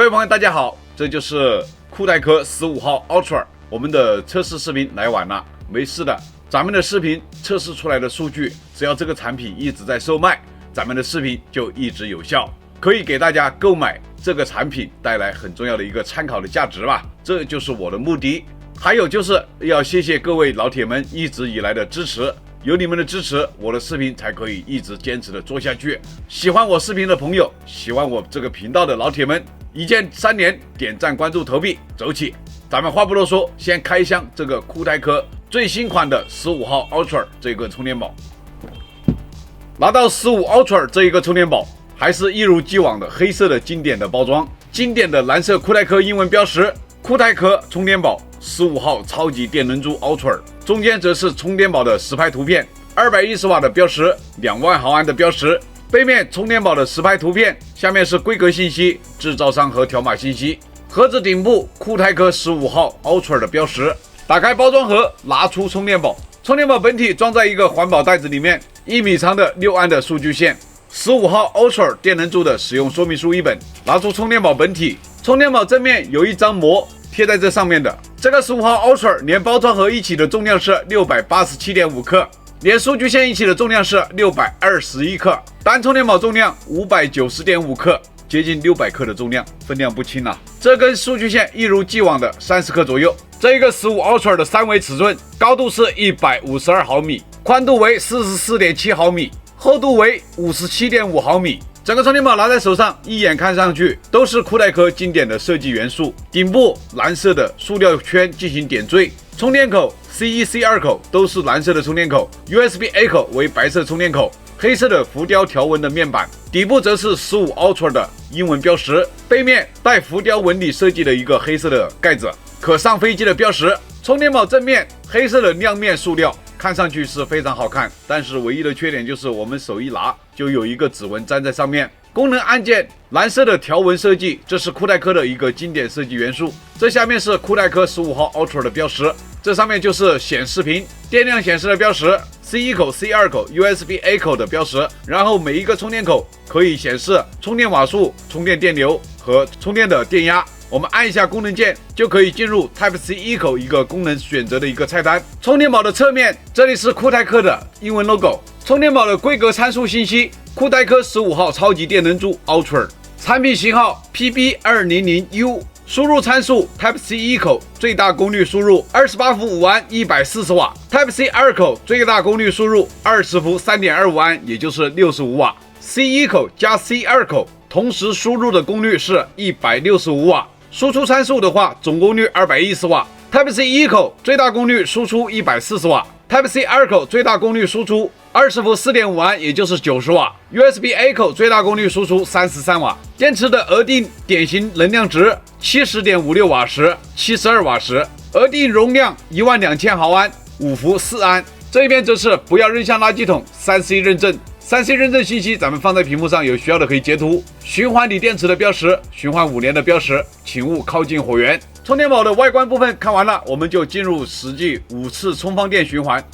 各位朋友，大家好，这就是酷泰科15号 Ultra， 我们的测试视频来晚了，没事的。咱们的视频测试出来的数据，只要这个产品一直在售卖，咱们的视频就一直有效，可以给大家购买这个产品带来很重要的一个参考的价值吧，这就是我的目的。还有就是要谢谢各位老铁们一直以来的支持。有你们的支持，我的视频才可以一直坚持的做下去。喜欢我视频的朋友，喜欢我这个频道的老铁们，一键3连点赞、关注、投币，走起！咱们话不多说，先开箱这个酷泰科最新款的15号 Ultra 这个充电宝。拿到15 Ultra 这一个充电宝，还是一如既往的黑色的经典的包装，经典的蓝色酷泰科英文标识，酷泰科充电宝15号超级电能柱 Ultra， 中间则是充电宝的实拍图片，210瓦的标识，2万毫安的标识，背面充电宝的实拍图片，下面是规格信息、制造商和条码信息。盒子顶部酷泰科15号 Ultra 的标识。打开包装盒，拿出充电宝，充电宝本体装在一个环保袋子里面，1米长的6安的数据线，15号 Ultra 电能柱的使用说明书1本。拿出充电宝本体，充电宝正面有一张膜贴在这上面的。这个15号 Ultra 连包装盒一起的重量是 687.5 克，连数据线一起的重量是621克，单充电宝重量 590.5 克，接近600克的重量，分量不轻啊。这根数据线一如既往的30克左右。这个15 Ultra 的3维尺寸，高度是152毫米，宽度为 44.7 毫米，厚度为 57.5 毫米。整个充电宝拿在手上，一眼看上去都是酷泰科经典的设计元素。顶部蓝色的塑料圈进行点缀，充电口 C1、C2 口都是蓝色的充电口， USB-A 口为白色充电口，黑色的浮雕条纹的面板。底部则是15 Ultra 的英文标识，背面带浮雕纹理设计的一个黑色的盖子，可上飞机的标识。充电宝正面黑色的亮面塑料，看上去是非常好看，但是唯一的缺点就是我们手一拿就有一个指纹粘在上面。功能按键蓝色的条纹设计，这是酷泰科的一个经典设计元素。这下面是酷泰科15号 Ultra 的标识，这上面就是显示屏电量显示的标识， C1 口 C2 口 USB-A 口的标识，然后每一个充电口可以显示充电瓦数、充电电流和充电的电压。我们按一下功能键就可以进入 Type-C 1口一个功能选择的一个菜单。充电宝的侧面，这里是酷泰科的英文 logo。充电宝的规格参数信息，酷泰科15号超级电能柱 Ultra， 产品型号 PB200U， 输入参数 Type-C 1口最大功率输入28伏5安140瓦， Type-C 2口最大功率输入20伏3.25安，也就是65瓦。C1 口加 C2 口同时输入的功率是165瓦。输出参数的话，总功率210瓦。Type-C 1口最大功率输出140瓦， Type-C 2口最大功率输出20伏4.5安，也就是90瓦。USB-A 口最大功率输出33瓦。电池的额定典型能量值 70.56 瓦时、72瓦时，额定容量12000毫安，5伏4安。这边则是不要扔向垃圾桶 3C 认证。3C 认证信息咱们放在屏幕上，有需要的可以截图。循环锂电池的标识，循环5年的标识，请勿靠近火源。充电宝的外观部分看完了，我们就进入实际5次充放电循环。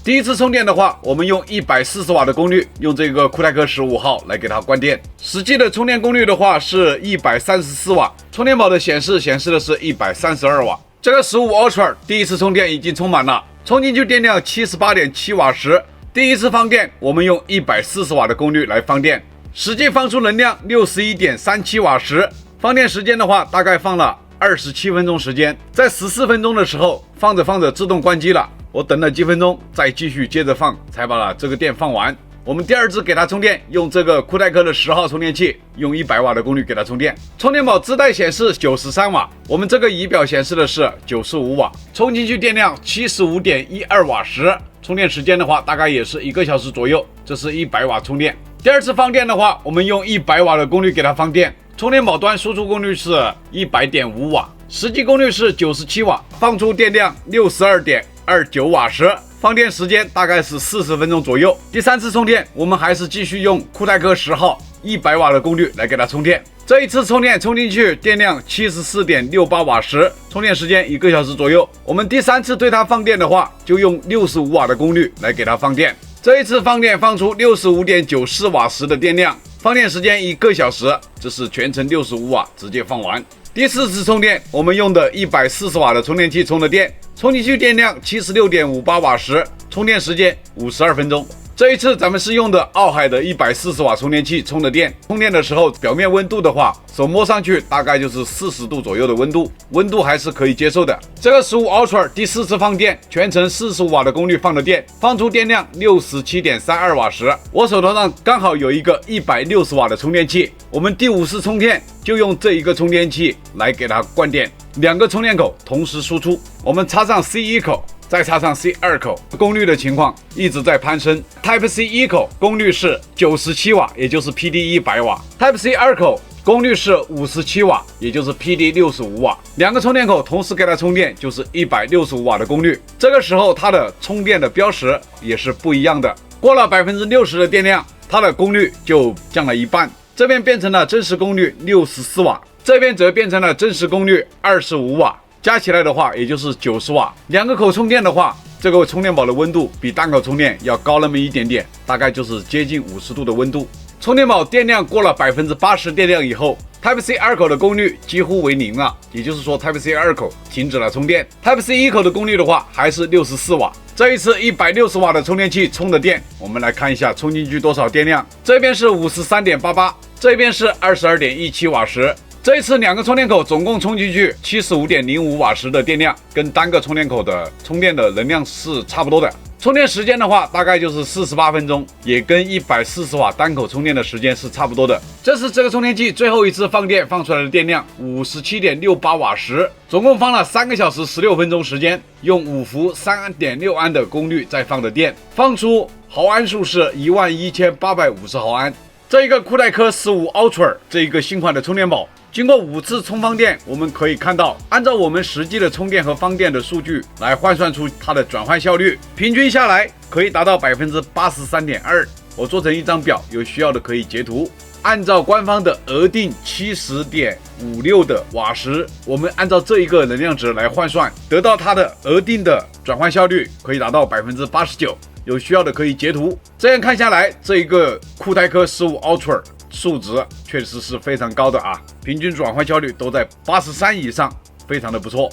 第一次充电的话，我们用140瓦的功率，用这个酷泰科15号来给它关电。实际的充电功率的话是134瓦，充电宝的显示的是132瓦。这个15 Ultra 第一次充电已经充满了，充进去电量 78.7 瓦时。第一次放电，我们用140瓦的功率来放电，实际放出能量 61.37 瓦时，放电时间的话，大概放了27分钟时间。在14分钟的时候，放着自动关机了，我等了几分钟，再继续接着放，才把这个电放完。我们第二次给它充电，用这个酷泰科的10号充电器，用100瓦的功率给它充电。充电宝自带显示93瓦，我们这个仪表显示的是95瓦，充进去电量 75.12 瓦时。充电时间的话，大概也是1个小时左右，这是100瓦充电。第二次放电的话，我们用100瓦的功率给它放电，充电宝端输出功率是 100.5 瓦，实际功率是97瓦，放出电量 62.29 瓦时，放电时间大概是40分钟左右。第三次充电，我们还是继续用酷泰科10号100瓦的功率来给它充电。这一次充电充进去电量 74.68 瓦时，充电时间1个小时左右。我们第三次对它放电的话，就用65瓦的功率来给它放电。这一次放电放出 65.94 瓦时的电量，放电时间1个小时，这是全程65瓦直接放完。第4次充电，我们用的140瓦的充电器充的电，充进去电量76.58瓦时，充电时间52分钟。这一次咱们是用的奥海的140瓦充电器充的电，充电的时候表面温度的话，手摸上去大概就是40度左右的温度，温度还是可以接受的。这个15 Ultra 第4次放电，全程45瓦的功率放的电，放出电量67.32瓦时，我手头上刚好有一个160瓦的充电器，我们第5次充电就用这一个充电器来给它灌电，2个充电口同时输出，我们插上 C1 口。再插上 C2 口，功率的情况一直在攀升。Type C 1口功率是97瓦，也就是 PD 100瓦。Type C 2口功率是57瓦，也就是 PD 65瓦。2个充电口同时给它充电，就是165瓦的功率。这个时候它的充电的标识也是不一样的。过了60%的电量，它的功率就降了一半，这边变成了真实功率64瓦，这边则变成了真实功率25瓦。加起来的话，也就是90瓦。2个口充电的话，这个充电宝的温度比单口充电要高那么一点点，大概就是接近50度的温度。充电宝电量过了80%电量以后， Type C 2口的功率几乎为0了，也就是说 Type C 2口停止了充电。Type C 1口的功率的话还是64瓦。这一次160瓦的充电器充的电，我们来看一下充进去多少电量。这边是53.88，这边是22.17瓦时。这一次2个充电口总共充进去75.05瓦时的电量，跟单个充电口的充电的能量是差不多的。充电时间的话，大概就是48分钟，也跟140瓦单口充电的时间是差不多的。这是这个充电器最后一次放电放出来的电量57.68瓦时，总共放了3个小时16分钟时间，用5伏3.6安的功率再放的电，放出毫安数是11850毫安。这一个酷戴科15 Ultra 这一个新款的充电宝，经过5次充放电，我们可以看到，按照我们实际的充电和放电的数据来换算出它的转换效率，平均下来可以达到83.2%。我做成一张表，有需要的可以截图。按照官方的额定70.56的瓦时，我们按照这一个能量值来换算，得到它的额定的转换效率可以达到89%。有需要的可以截图。这样看下来，这一个酷戴科15 Ultra 数值确实是非常高的啊，平均转换效率都在83以上，非常的不错。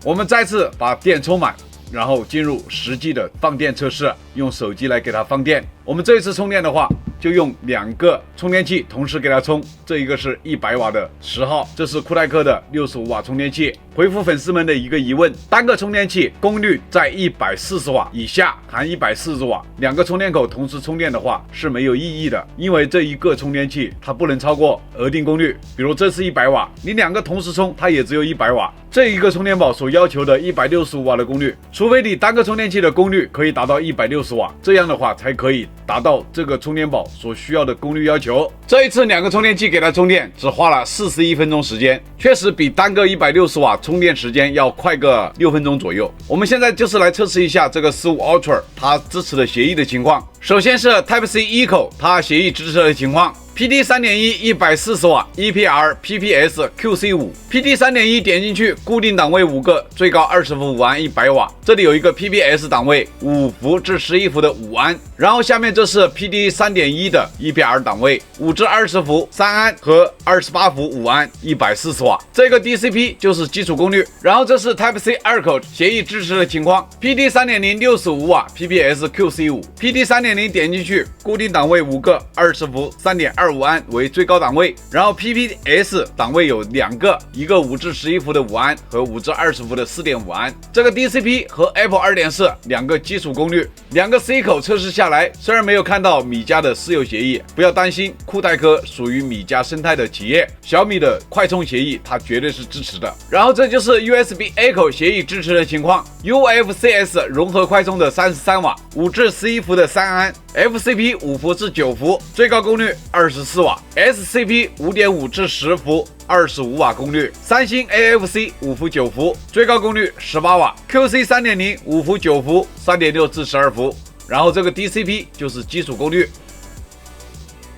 我们再次把电充满，然后进入实际的放电测试，用手机来给它放电。我们这一次充电的话，就用2个充电器同时给它充，这一个是100瓦的10号，这是酷戴科的65瓦充电器。回复粉丝们的一个疑问，单个充电器功率在140瓦以下含140瓦，2个充电口同时充电的话是没有意义的，因为这一个充电器它不能超过额定功率。比如这是100瓦，你2个同时充，它也只有100瓦。这一个充电宝所要求的165瓦的功率，除非你单个充电器的功率可以达到160瓦，这样的话才可以达到这个充电宝所需要的功率要求。这一次2个充电器给它充电只花了41分钟时间，确实比单个160瓦充电时间要快个6分钟左右。我们现在就是来测试一下这个15 Ultra 它支持的协议的情况。首先是 Type C 1口它协议支持的情况。PD 3.1 140瓦 EPR PPS QC5 PD 3.1 点进去，固定档位5个，最高20伏5安100瓦。这里有一个 PPS 档位5伏至11伏的5安，然后下面这是 PD 3.1 的 EPR 档位5至20伏3安和28伏5安140瓦。这个 DCP 就是基础功率。然后这是 Type C 2口协议支持的情况。PD 3.0 65瓦 PPS QC5 PD 3.0 点进去，固定档位5个，20伏3.25安为最高档位，然后 PPS 档位有2个，一个5至11伏的5安和5至20伏的4.5安。这个 DCP 和 Apple 2.4 2个基础功率，2个 C 口测试下来，虽然没有看到米家的私有协议，不要担心，酷戴科属于米家生态的企业，小米的快充协议它绝对是支持的。然后这就是 USB A 口协议支持的情况 ，UFCS 融合快充的33瓦，5至11伏的3安。FCP 5伏至9伏，最高功率24瓦 ；SCP 5.5至10伏，25瓦功率；三星 AFC 5伏9伏，最高功率18瓦；QC 3.0 5伏9伏，3.6至12伏。然后这个 DCP 就是基础功率。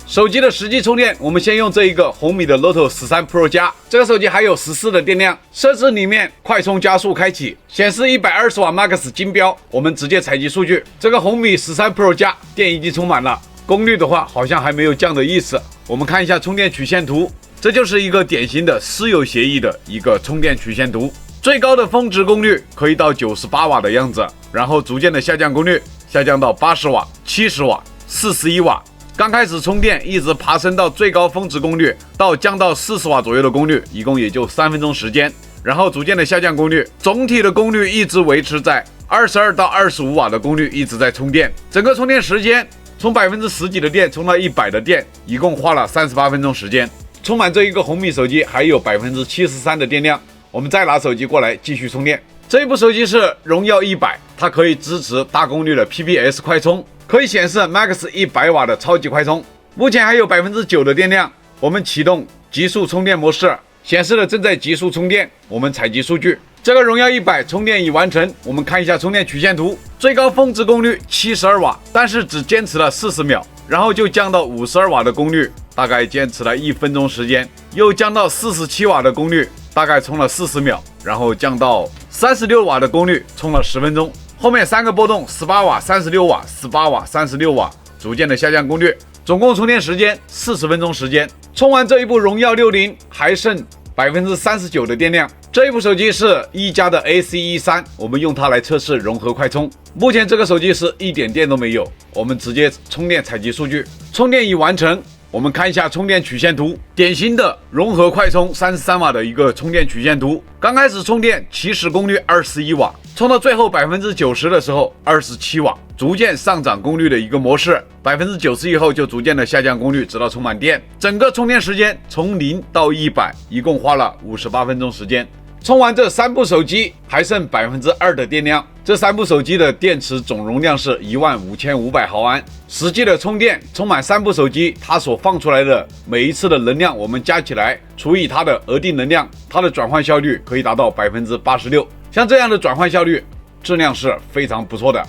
手机的实际充电，我们先用这一个红米的 Note 13 Pro 加，这个手机还有14的电量。设置里面快充加速开启，显示120瓦 Max 金标，我们直接采集数据。这个红米13 Pro 加电已经充满了，功率的话好像还没有降的意思。我们看一下充电曲线图，这就是一个典型的私有协议的一个充电曲线图。最高的峰值功率可以到98瓦的样子，然后逐渐的下降功率，下降到80瓦、70瓦、41瓦。刚开始充电一直爬升到最高峰值功率，到降到40瓦左右的功率，一共也就3分钟时间。然后逐渐的下降功率，总体的功率一直维持在22到25瓦的功率一直在充电。整个充电时间从10%几的电充到100的电，一共花了38分钟时间。充满这一个红米手机还有73%的电量。我们再拿手机过来继续充电。这一部手机是荣耀100，它可以支持大功率的 PPS 快充，可以显示 Max 100瓦的超级快充。目前还有9%的电量。我们启动极速充电模式，显示了正在极速充电。我们采集数据，这个荣耀100充电已完成。我们看一下充电曲线图，最高峰值功率72瓦，但是只坚持了40秒，然后就降到52瓦的功率，大概坚持了1分钟时间，又降到47瓦的功率，大概充了40秒，然后降到36瓦的功率，充了10分钟。后面3个波动18瓦、36瓦、18瓦、36瓦，逐渐的下降功率，总共充电时间40分钟时间。充完这一部荣耀60还剩39%的电量。这一部手机是一加的 ACE3，我们用它来测试融合快充。目前这个手机是一点电都没有，我们直接充电采集数据，充电已完成。我们看一下充电曲线图，典型的融合快充33瓦的一个充电曲线图。刚开始充电起始功率21瓦，充到最后90%的时候27瓦，逐渐上涨功率的一个模式。90%以后就逐渐的下降功率，直到充满电。整个充电时间从0到100，一共花了58分钟时间。充完这3部手机还剩2%的电量，这3部手机的电池总容量是15500毫安。实际的充电充满3部手机，它所放出来的每一次的能量，我们加起来除以它的额定能量，它的转换效率可以达到86%。像这样的转换效率，质量是非常不错的。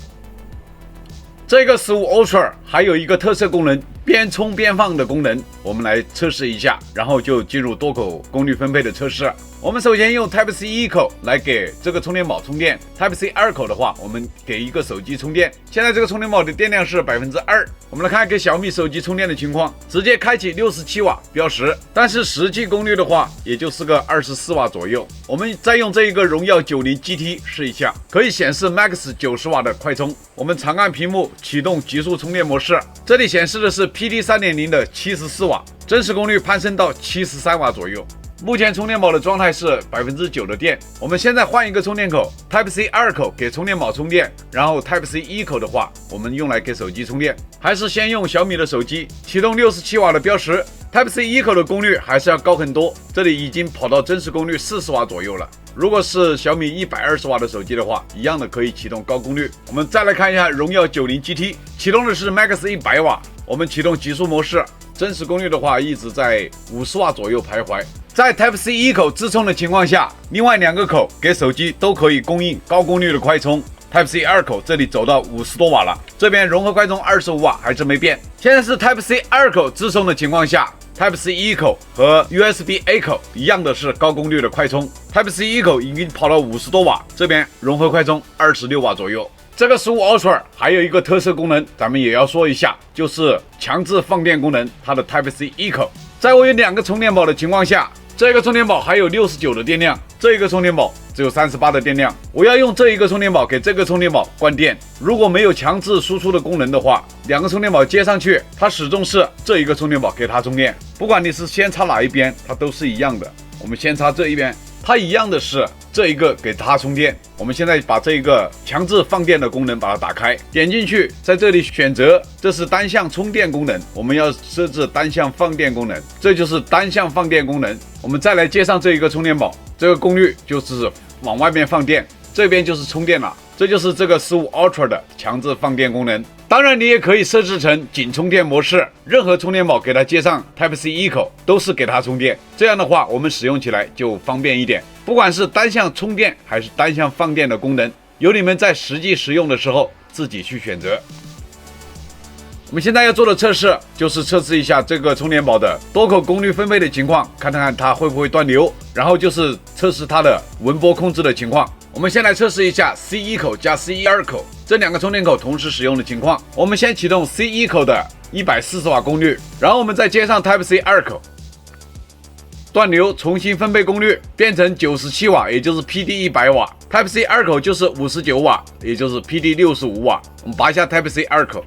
这个15 Ultra 还有一个特色功能，边充边放的功能，我们来测试一下，然后就进入多口功率分配的测试。我们首先用 Type-C 一口来给这个充电宝充电， Type-C 2口的话，我们给一个手机充电。现在这个充电宝的电量是2%。我们来看给小米手机充电的情况，直接开启67瓦标识，但是实际功率的话，也就是个24瓦左右。我们再用这一个荣耀90 GT 试一下，可以显示 Max 90瓦的快充。我们长按屏幕启动极速充电模式，这里显示的是 PD 3.0 的74瓦，真实功率攀升到73瓦左右。目前充电宝的状态是9%的电。我们现在换一个充电口 ，Type-C 2口给充电宝充电，然后 Type-C 1口的话，我们用来给手机充电。还是先用小米的手机，启动67瓦的标识 ，Type-C 1口的功率还是要高很多，这里已经跑到真实功率40瓦左右了。如果是小米120瓦的手机的话，一样的可以启动高功率。我们再来看一下荣耀90 GT， 启动的是 Max 100瓦，我们启动极速模式，真实功率的话一直在50瓦左右徘徊。在 Type-C 1口自充的情况下，另外2个口给手机都可以供应高功率的快充。Type-C 2口这里走到50多瓦了，这边融合快充25瓦还是没变。现在是 Type-C 2口自充的情况下， Type-C 1口和 USB-A 口一样的是高功率的快充。Type-C 1口已经跑到50多瓦，这边融合快充26瓦左右。这个15 Ultra 还有一个特色功能，咱们也要说一下，就是强制放电功能。它的 Type-C 1口，在我有2个充电宝的情况下，这个充电宝还有69的电量，这个充电宝只有38的电量。我要用这一个充电宝给这个充电宝关电，如果没有强制输出的功能的话，2个充电宝接上去，它始终是这一个充电宝给它充电，不管你是先插哪一边，它都是一样的。我们先插这一边，它一样的是这一个给它充电。我们现在把这一个强制放电的功能把它打开，点进去，在这里选择，这是单向充电功能，我们要设置单向放电功能，这就是单向放电功能。我们再来接上这一个充电宝，这个功率就是往外面放电，这边就是充电了，这就是这个15 Ultra 的强制放电功能。当然你也可以设置成仅充电模式，任何充电宝给它接上 Type-C 1口都是给它充电，这样的话我们使用起来就方便一点。不管是单向充电还是单向放电的功能，由你们在实际使用的时候自己去选择。我们现在要做的测试就是测试一下这个充电宝的多口功率分配的情况，看看它会不会断流，然后就是测试它的文波控制的情况。我们先来测试一下 C1 口加 C2 口这2个充电口同时使用的情况。我们先启动 C1 口的140瓦功率，然后我们再接上 Type C 2口，断流重新分配功率变成97瓦，也就是 PD 100瓦。Type C 2口就是59瓦，也就是 PD 65瓦。我们拔下 Type C 2口，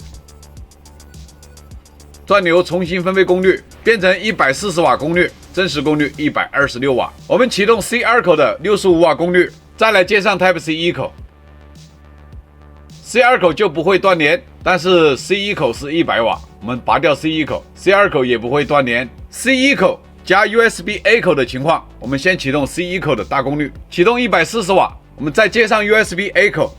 断流重新分配功率变成140瓦功率，真实功率126瓦。我们启动 C 2口的65瓦功率，再来接上 Type C 1口。C 2口就不会断连，但是 C 1口是100瓦，我们拔掉 C 1口 ，C 2口也不会断连。C 1口加 USB A 口的情况，我们先启动 C 1口的大功率，启动140瓦，我们再接上 USB A 口，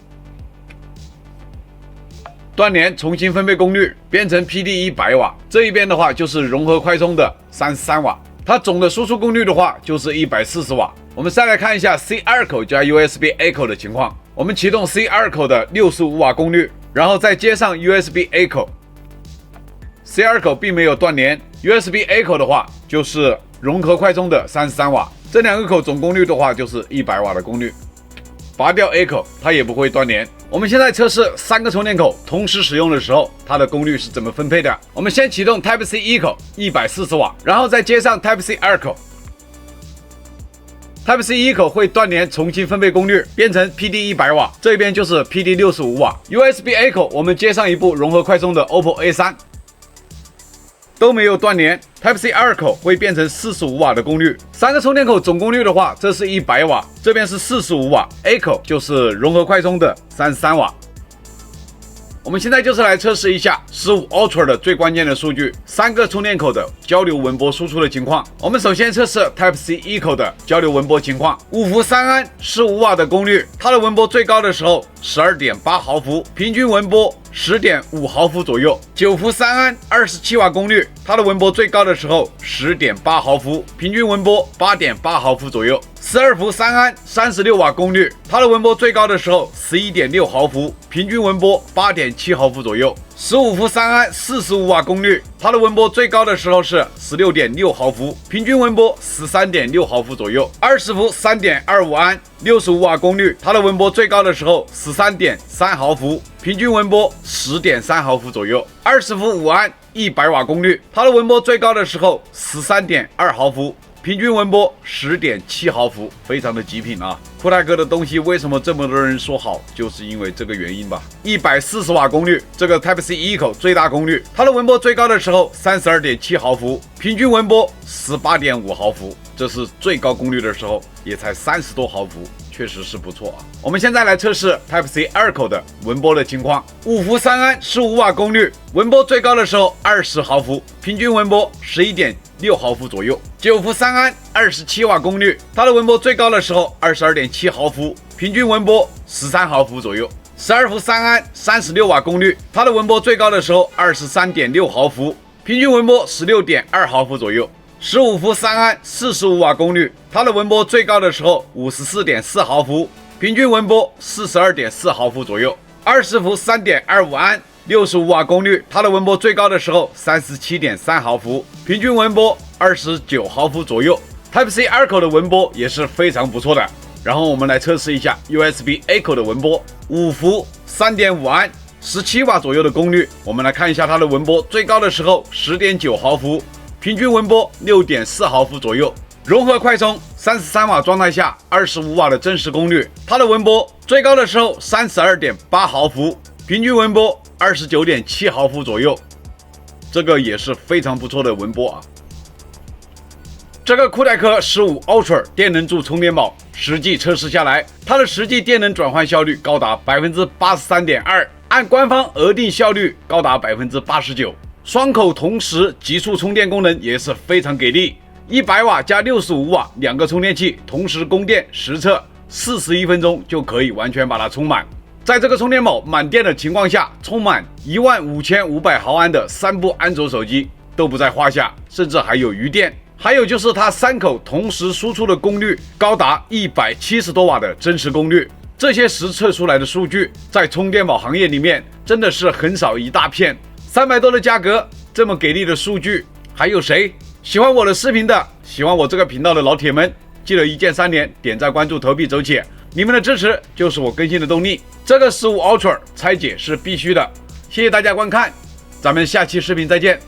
断连重新分配功率变成 PD 100瓦，这一边的话就是融合快充的33瓦，它总的输出功率的话就是140瓦。我们再来看一下 C 2口加 USB A 口的情况，我们启动 C 2口的65瓦功率，然后再接上 USB A 口。C 2口并没有断连 ，USB A 口的话就是融合快充的33瓦，这两个口总功率的话就是100瓦的功率。拔掉 A 口，它也不会断连。我们现在测试3个充电口同时使用的时候，它的功率是怎么分配的。我们先启动 Type C 1口140瓦，然后再接上 Type C 2口。Type C 1口会断连重新分配功率变成 PD 100瓦，这边就是 PD 65瓦。USB A 口我们接上一部融合快充的 OPPO A3。都没有断连 ，Type C 2口会变成45瓦的功率。3个充电口总功率的话，这是100瓦，这边是45瓦 ，A 口就是融合快充的33瓦。我们现在就是来测试一下15 Ultra 的最关键的数据，3个充电口的交流文波输出的情况。我们首先测试 Type C 1口的交流文波情况，5伏3安15瓦的功率，它的文波最高的时候 12.8 毫伏，平均文波 10.5 毫伏左右。9伏3安27瓦功率，它的文波最高的时候 10.8 毫伏，平均文波 8.8 毫伏左右。12伏3安36瓦功率，它的文波最高的时候 11.6 毫伏，平均文波 8.7 毫伏左右。15伏3安45瓦功率，它的文波最高的时候是 16.6 毫伏，平均文波 13.6 毫伏左右。20伏 3.25安65瓦功率，它的文波最高的时候 13.3 毫伏，平均文波 10.3 毫伏左右。20伏5安100瓦功率，它的文波最高的时候 13.2 毫伏，平均文波 10.7 毫伏，非常的极品啊！酷泰哥的东西为什么这么多人说好，就是因为这个原因吧。140瓦功率，这个 Type C 1口最大功率，它的文波最高的时候 32.7 毫伏，平均文波 18.5 毫伏，这是最高功率的时候也才30多毫伏，确实是不错啊。我们现在来测试 Type C 2口的文波的情况，5伏3安15瓦功率，文波最高的时候20毫伏，平均文波 11.6 毫伏左右。9伏3安27瓦功率，它的文波最高的时候 22.7 毫伏，平均文波 13 毫伏左右。12伏3安36瓦功率，它的文波最高的时候 23.6 毫伏，平均文波 16.2 毫伏左右。15伏3安45瓦功率，它的文波最高的时候 54.4 毫伏，平均文波 42.4 毫伏左右。20伏 3.25安65瓦功率，它的文波最高的时候 37.3 毫伏，平均文波 29 毫伏左右。Type C 2口的文波也是非常不错的。然后我们来测试一下 USB A 口的文波，5伏 3.5安17瓦左右的功率，我们来看一下它的文波最高的时候 10.9 毫伏，平均文波 6.4 毫伏左右。融合快充33瓦状态下25瓦的真实功率，它的文波最高的时候 32.8 毫伏，平均文波 29.7 毫伏左右，这个也是非常不错的文波啊。这个酷泰科15 Ultra 电能柱充电宝实际测试下来，它的实际电能转换效率高达 83.2%， 按官方额定效率高达 89%， 双口同时急速充电功能也是非常给力。100瓦加65瓦两个充电器同时供电，实测41分钟就可以完全把它充满。在这个充电宝满电的情况下，充满15500毫安的3部安卓手机都不在话下，甚至还有余电。还有就是它3口同时输出的功率高达170多瓦的真实功率，这些实测出来的数据在充电宝行业里面真的是很少一大片。300多的价格，这么给力的数据，还有谁？喜欢我的视频的，喜欢我这个频道的老铁们，记得一键3连，点赞、关注、投币、走起，你们的支持就是我更新的动力。这个15 Ultra 拆解是必须的，谢谢大家观看，咱们下期视频再见。